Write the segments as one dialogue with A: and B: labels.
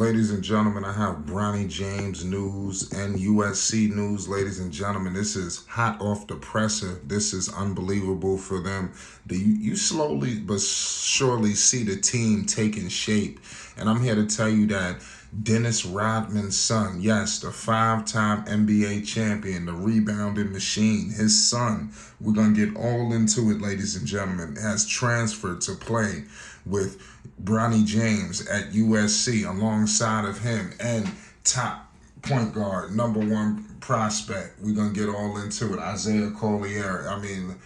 A: Ladies and gentlemen, I have Bronny James news and USC news. Ladies and gentlemen, this is hot off the presser. This is unbelievable for them. You slowly but surely see the team taking shape. And I'm here to tell you that Dennis Rodman's son, yes, the five-time NBA champion, the rebounding machine, his son, we're going to get all into it, ladies and gentlemen, has transferred to play with Bronny James at USC alongside of him and top point guard, number one prospect. We're going to get all into it, Iasaih Collier. I mean,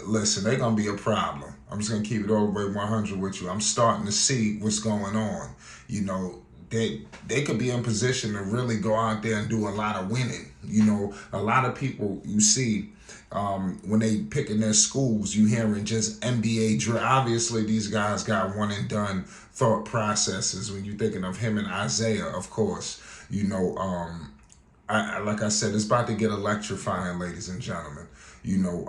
A: listen, they're going to be a problem. I'm just going to keep it all the way 100 with you. I'm starting to see what's going on. You know, they could be in position to really go out there and do a lot of winning. You know, a lot of people you see when they picking their schools, you hearing just NBA drill. Obviously, these guys got one and done thought processes. When you're thinking of him and Iasaih, of course, you know, like I said, it's about to get electrifying, ladies and gentlemen. You know,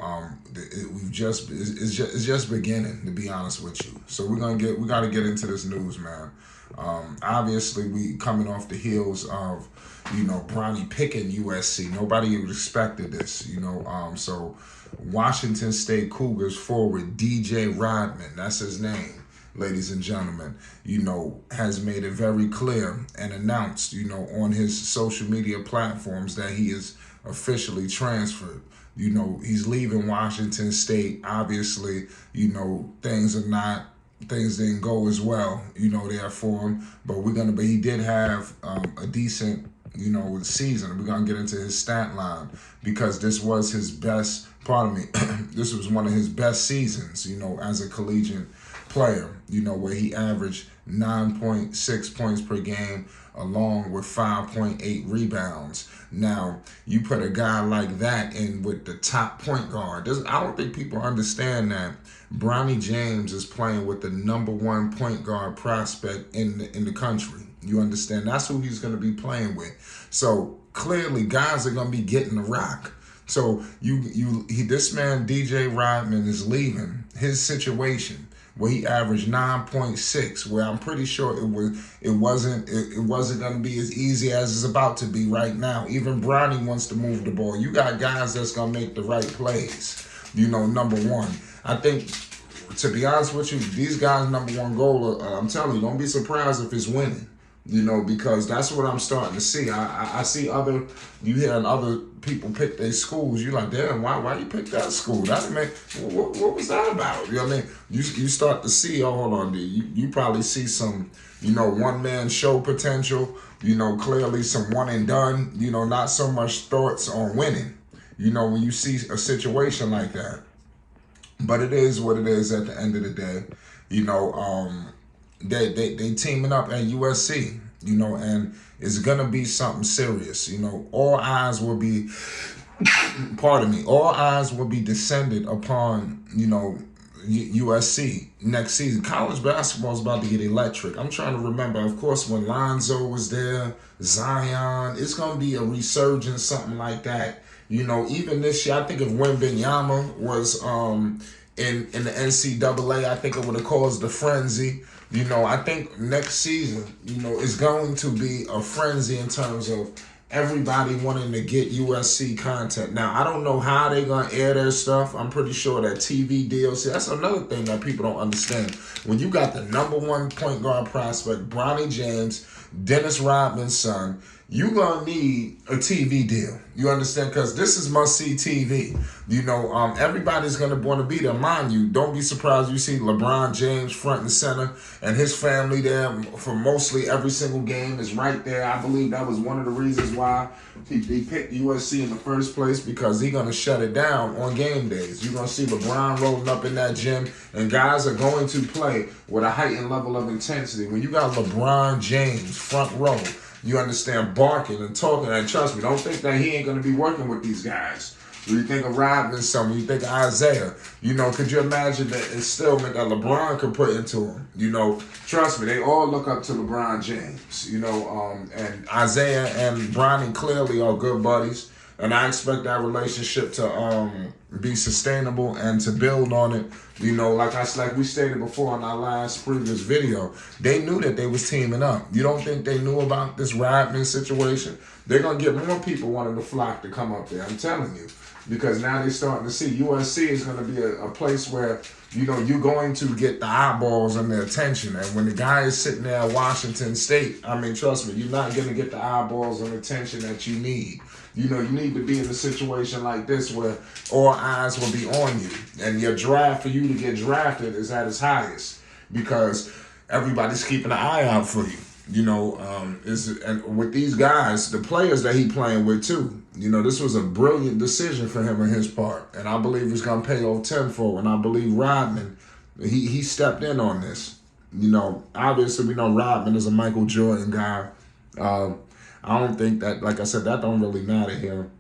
A: it's just beginning, to be honest with you. So we got to get into this news, man. Obviously, we coming off the heels of, you know, Bronny picking USC. Nobody even expected this, you know. So Washington State Cougars forward DJ Rodman, that's his name, ladies and gentlemen, you know, has made it very clear and announced, you know, on his social media platforms that he is officially transferred. You know, he's leaving Washington State. Obviously, you know, things didn't go as well, you know, there for him. But he did have a decent, you know, season. We're going to get into his stat line because this was his best, this was one of his best seasons, you know, as a collegiate player, you know, where he averaged 9.6 points per game along with 5.8 rebounds. Now, you put a guy like that in with the top point guard. I don't think people understand that Bronny James is playing with the number one point guard prospect in the country. You understand? That's who he's going to be playing with. So clearly, guys are going to be getting the rock. So this man DJ Rodman is leaving his situation where he averaged 9.6, where I'm pretty sure it wasn't going to be as easy as it's about to be right now. Even Bronny wants to move the ball. You got guys that's going to make the right plays. You know, number one. I think, to be honest with you, these guys' number one goal, I'm telling you, don't be surprised if it's winning. You know, because that's what I'm starting to see. I see you hearing other people pick their schools. You're like, damn, why you pick that school? That man, what was that about? You know what I mean? You start to see, hold on, you probably see some, you know, one-man show potential, you know, clearly some one and done, you know, not so much thoughts on winning, you know, when you see a situation like that. But it is what it is at the end of the day. You know, they teaming up at USC, you know, and it's gonna be something serious. You know, all eyes will be, all eyes will be descended upon, you know, USC next season. College basketball is about to get electric. I'm trying to remember, of course, when Lonzo was there, Zion. It's gonna be a resurgence, something like that. You know, even this year, I think if Wembanyama was in the NCAA, I think it would have caused a frenzy. You know, I think next season, you know, is going to be a frenzy in terms of everybody wanting to get USC content. Now, I don't know how they're going to air their stuff. I'm pretty sure that TV deals. See, that's another thing that people don't understand. When you got the number one point guard prospect, Bronny James, Dennis Rodman's son, you're going to need a TV deal. You understand? Because this is must-see TV. You know, everybody's going to want to be there. Mind you, don't be surprised you see LeBron James front and center and his family there for mostly every single game is right there. I believe that was one of the reasons why he picked USC in the first place, because he's going to shut it down on game days. You're going to see LeBron rolling up in that gym, and guys are going to play with a heightened level of intensity. When you got LeBron James front row, you understand, barking and talking, and trust me, don't think that he ain't going to be working with these guys. When you think of Rodman, when you think of Iasaih, you know, could you imagine that instillment that LeBron could put into him? You know, trust me, they all look up to LeBron James, you know, and Iasaih and Bronny clearly are good buddies, and I expect that relationship to be sustainable and to build on it. You know, like we stated before in our last previous video, they knew that they was teaming up. You don't think they knew about this Rodman situation? They're gonna get more people wanting to flock to come up there. I'm telling you, because now they're starting to see USC is gonna be a place where, you know, you're going to get the eyeballs and the attention. And when the guy is sitting there at Washington State, I mean, trust me, you're not going to get the eyeballs and attention that you need. You know, you need to be in a situation like this where all eyes will be on you. And your draft for you to get drafted is at its highest because everybody's keeping an eye out for you. You know, and with these guys, the players that he playing with too, you know, this was a brilliant decision for him on his part. And I believe it's going to pay off tenfold. And I believe Rodman, he stepped in on this. You know, obviously we know Rodman is a Michael Jordan guy. I don't think that, like I said, that don't really matter here.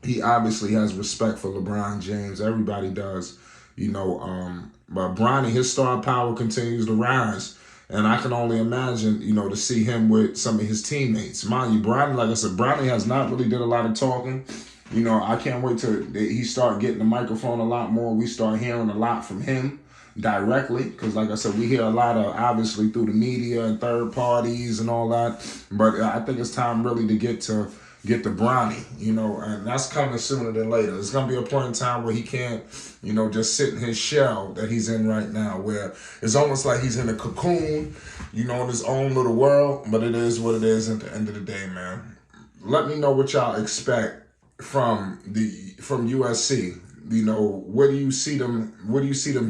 A: He obviously has respect for LeBron James. Everybody does, you know. But Bronny, his star power continues to rise. And I can only imagine, you know, to see him with some of his teammates. Mind you, Bronny, like I said, Bronny has not really did a lot of talking. You know, I can't wait till he start getting the microphone a lot more. We start hearing a lot from him directly. Because, like I said, we hear a lot of, obviously, through the media and third parties and all that. But I think it's time really to get to Bronny, you know, and that's coming sooner than later. There's going to be a point in time where he can't, you know, just sit in his shell that he's in right now, where it's almost like he's in a cocoon, you know, in his own little world, but it is what it is at the end of the day, man. Let me know what y'all expect from USC. You know, what do you see them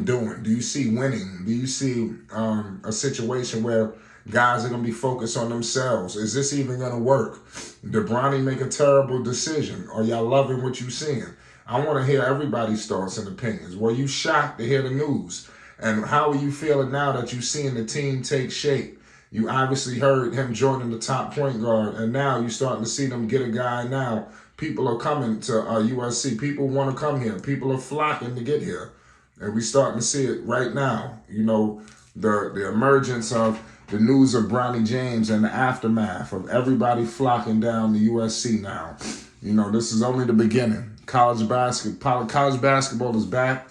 A: doing? Do you see winning? Do you see a situation where guys are going to be focused on themselves? Is this even going to work? Did Bronny make a terrible decision? Are y'all loving what you're seeing? I want to hear everybody's thoughts and opinions. Were you shocked to hear the news? And how are you feeling now that you're seeing the team take shape? You obviously heard him joining the top point guard, and now you're starting to see them get a guy now. People are coming to USC. People want to come here. People are flocking to get here. And we're starting to see it right now. You know, the emergence of the news of Bronny James and the aftermath of everybody flocking down to USC now. You know, this is only the beginning. College basketball is back.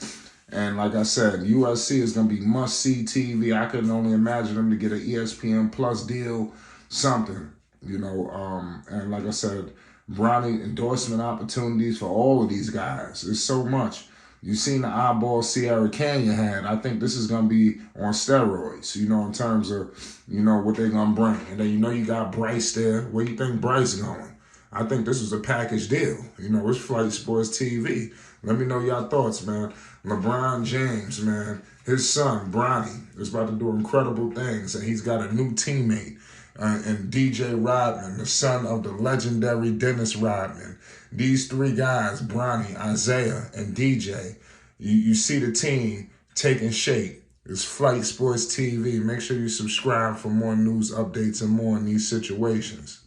A: And like I said, USC is going to be must-see TV. I couldn't only imagine them to get an ESPN Plus deal, something, you know. And like I said, Bronny endorsement opportunities for all of these guys. There's so much. You've seen the eyeball Sierra Canyon had. I think this is going to be on steroids, you know, in terms of, you know, what they're going to bring. And then, you know, you got Bryce there. Where do you think Bryce is going? I think this was a package deal. You know, it's Flight Sports TV. Let me know your thoughts, man. LeBron James, man, his son, Bronny, is about to do incredible things. And he's got a new teammate. And DJ Rodman, the son of the legendary Dennis Rodman. These three guys, Bronny, Iasaih, and DJ, you see the team taking shape. It's Flight Sports TV. Make sure you subscribe for more news updates and more in these situations.